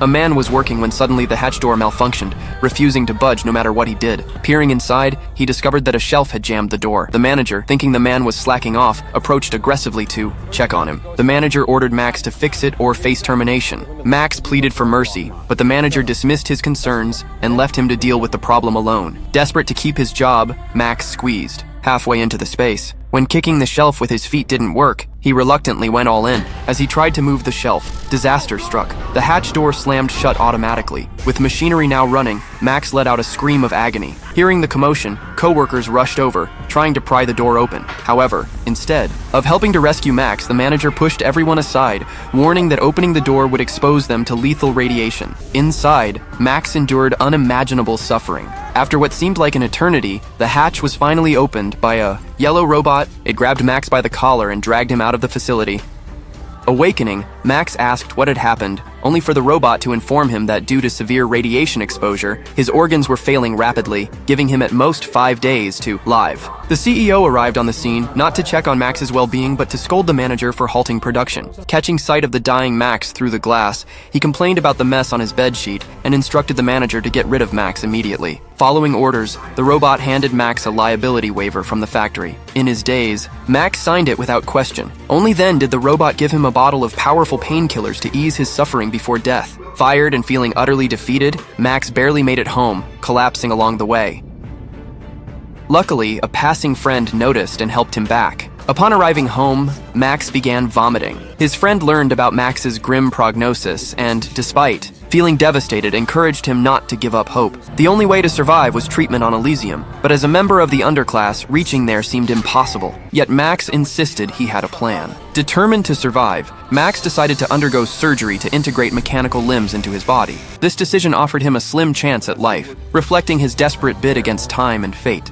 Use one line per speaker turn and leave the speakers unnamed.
A man was working when suddenly the hatch door malfunctioned, refusing to budge no matter what he did. Peering inside, he discovered that a shelf had jammed the door. The manager, thinking the man was slacking off, approached aggressively to check on him. The manager ordered Max to fix it or face termination. Max pleaded for mercy, but the manager dismissed his concerns and left him to deal with the problem alone. Desperate to keep his job, Max squeezed halfway into the space. When kicking the shelf with his feet didn't work, he reluctantly went all in. As he tried to move the shelf, disaster struck. The hatch door slammed shut automatically. With machinery now running, Max let out a scream of agony. Hearing the commotion, co-workers rushed over, trying to pry the door open. However, instead of helping to rescue Max, the manager pushed everyone aside, warning that opening the door would expose them to lethal radiation. Inside, Max endured unimaginable suffering. After what seemed like an eternity, the hatch was finally opened by a yellow robot. It grabbed Max by the collar and dragged him out of the facility. Awakening, Max asked what had happened, only for the robot to inform him that due to severe radiation exposure, his organs were failing rapidly, giving him at most 5 days to live. The CEO arrived on the scene, not to check on Max's well-being, but to scold the manager for halting production. Catching sight of the dying Max through the glass, he complained about the mess on his bedsheet and instructed the manager to get rid of Max immediately. Following orders, the robot handed Max a liability waiver from the factory. In his daze, Max signed it without question. Only then did the robot give him a bottle of powerful painkillers to ease his suffering before death. Fired and feeling utterly defeated, Max barely made it home, collapsing along the way. Luckily, a passing friend noticed and helped him back. Upon arriving home, Max began vomiting. His friend learned about Max's grim prognosis and, despite feeling devastated, encouraged him not to give up hope. The only way to survive was treatment on Elysium, but as a member of the underclass, reaching there seemed impossible. Yet Max insisted he had a plan. Determined to survive, Max decided to undergo surgery to integrate mechanical limbs into his body. This decision offered him a slim chance at life, reflecting his desperate bid against time and fate.